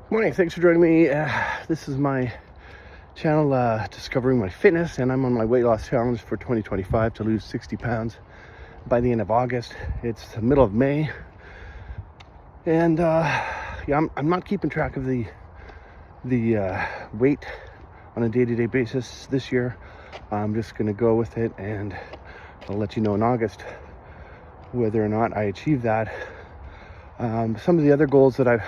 Morning, thanks for joining me. This is my channel, Discovering My Fitness, and I'm on my weight loss challenge for 2025 to lose 60 pounds by the end of August. It's the middle of May, and I'm not keeping track of the weight on a day-to-day basis this year. I'm just going to go with it, and I'll let you know in August whether or not I achieve that. Some of the other goals that I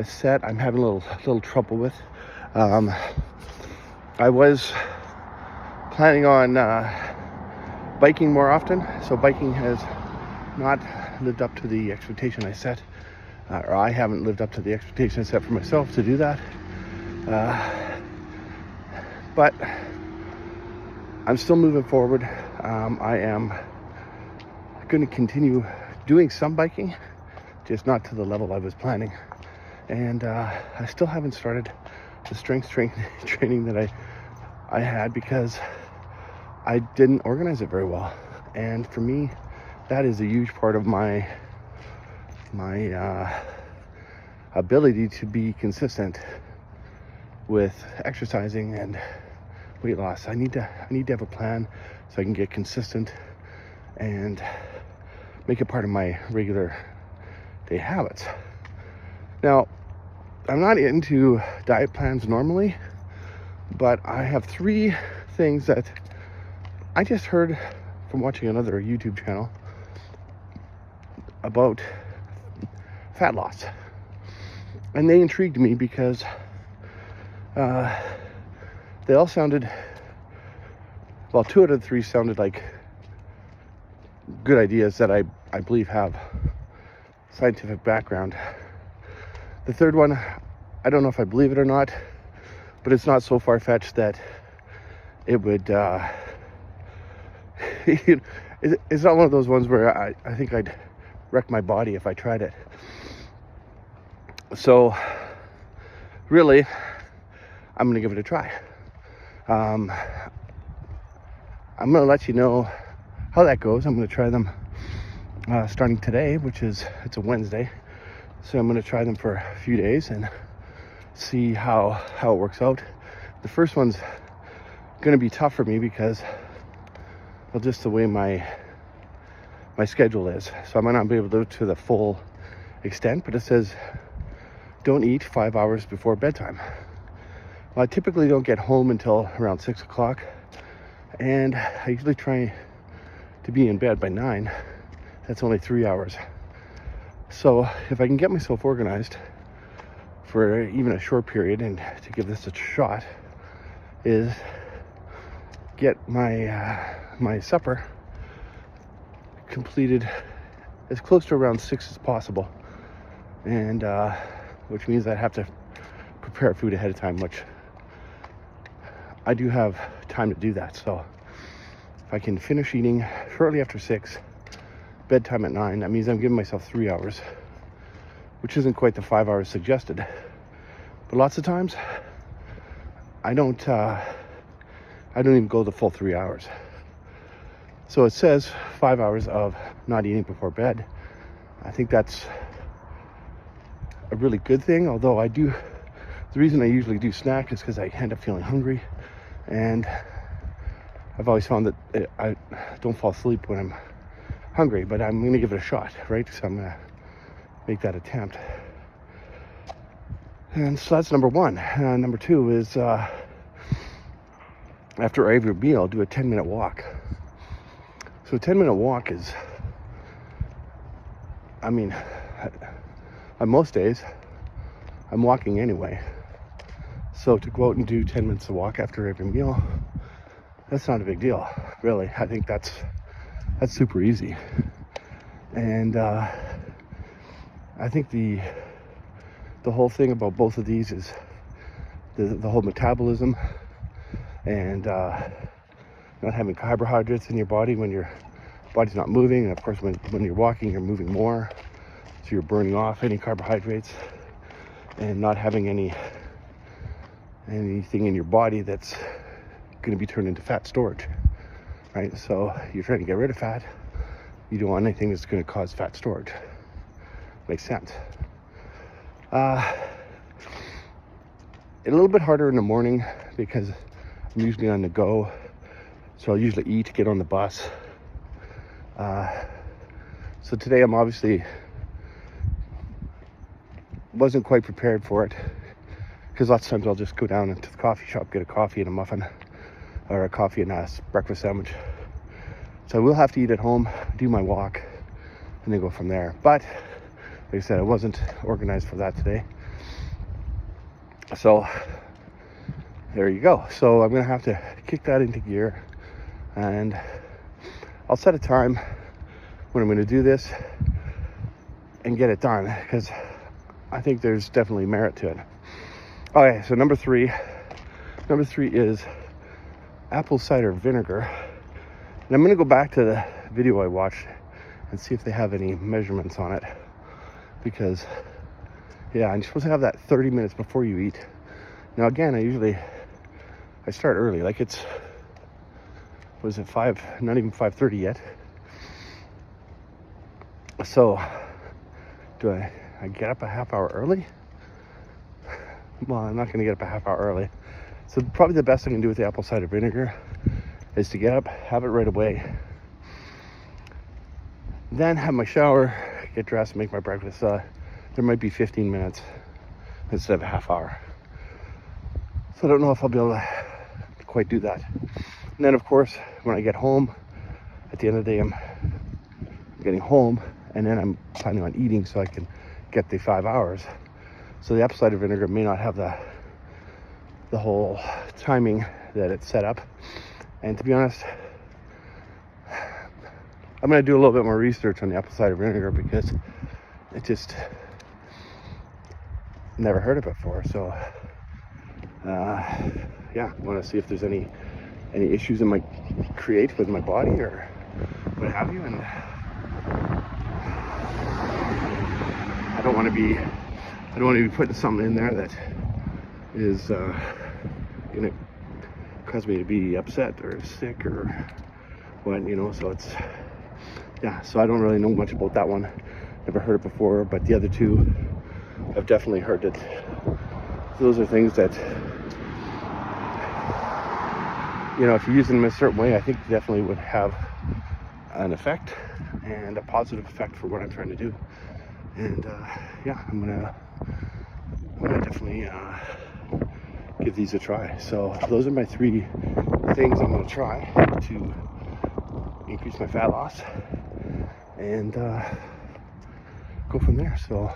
set, I'm having a little trouble with. I was planning on biking more often, so biking has not lived up to the expectation I set, or I haven't lived up to the expectation I set for myself to do that. But I'm still moving forward. I am going to continue doing some biking, just not to the level I was planning. And I still haven't started the strength training that I had because I didn't organize it very well. And for me, that is a huge part of my ability to be consistent with exercising and weight loss. I need to have a plan so I can get consistent and make it part of my regular day habits. Now, I'm not into diet plans normally, but I have 3 things that I just heard from watching another YouTube channel about fat loss. And they intrigued me because they all sounded, well, 2 out of the 3 sounded like good ideas that I believe have scientific background. The third one, I don't know if I believe it or not, but it's not so far-fetched that it would, it's not one of those ones where I think I'd wreck my body if I tried it. So, really, I'm going to give it a try. I'm going to let you know how that goes. I'm going to try them starting today, it's a Wednesday. So I'm going to try them for a few days and see how it works out. The first one's going to be tough for me because, well, just the way my schedule is. So I might not be able to do it to the full extent, but it says don't eat 5 hours before bedtime. Well, I typically don't get home until around 6 o'clock, and I usually try to be in bed by 9. That's only 3 hours. So if I can get myself organized for even a short period, and to give this a shot, is get my supper completed as close to around 6 as possible, and which means I have to prepare food ahead of time, which I do have time to do that. So if I can finish eating shortly after 6, bedtime at 9, that means I'm giving myself 3 hours, which isn't quite the 5 hours suggested. But lots of times I don't even go the full 3 hours. So it says 5 hours of not eating before bed. I think that's a really good thing, although the reason I usually do snack is because I end up feeling hungry, and I've always found that I don't fall asleep when I'm hungry, but I'm going to give it a shot, right? So I'm going to make that attempt. And so that's number 1. Number 2 is after every meal, do a 10-minute walk. So a 10-minute walk is, I mean, on most days, I'm walking anyway. So to go out and do 10 minutes of walk after every meal, that's not a big deal, really. I think that's super easy. And I think the whole thing about both of these is the whole metabolism and not having carbohydrates in your body when your body's not moving. And of course, when you're walking, you're moving more, so you're burning off any carbohydrates, and not having anything in your body that's going to be turned into fat storage, right? So you're trying to get rid of fat. You don't want anything that's going to cause fat storage. Makes sense. a little bit harder in the morning because I'm usually on the go. So I'll usually eat, get on the bus. So today I'm obviously wasn't quite prepared for it, because lots of times I'll just go down into the coffee shop, get a coffee and a muffin, or a coffee and a breakfast sandwich. So I will have to eat at home, do my walk, and then go from there. But like I said, I wasn't organized for that today. So there you go. So I'm gonna have to kick that into gear, and I'll set a time when I'm gonna do this and get it done, because I think there's definitely merit to it. Okay, so number three is apple cider vinegar. And I'm gonna go back to the video I watched and see if they have any measurements on it, because yeah, I'm supposed to have that 30 minutes before you eat. Now again, I start early, like it's, was it 5, not even 5:30 yet. So do I get up a half hour early? Well, I'm not going to get up a half hour early. So probably the best I can do with the apple cider vinegar is to get up, have it right away, then have my shower, get dressed, make my breakfast. There might be 15 minutes instead of a half hour. So I don't know if I'll be able to quite do that. And then of course, when I get home, at the end of the day, I'm getting home, and then I'm planning on eating so I can get the 5 hours. So the apple cider vinegar may not have the whole timing that it's set up. And to be honest, I'm gonna do a little bit more research on the apple cider vinegar, because it just never heard of it before. So yeah, I want to see if there's any issues it might create with my body or what have you. And I don't want to be putting something in there that is gonna cause me to be upset or sick or what, you know. So it's, yeah, so I don't really know much about that one. Never heard it before, but the other two I've definitely heard it. So those are things that, you know, if you're using them a certain way, I think definitely would have an effect, and a positive effect for what I'm trying to do. And yeah, I'm gonna definitely give these a try. So those are my 3 things I'm gonna try to increase my fat loss, and go from there. So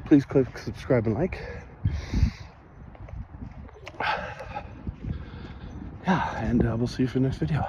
please click subscribe and like. Yeah, and we'll see you for the next video.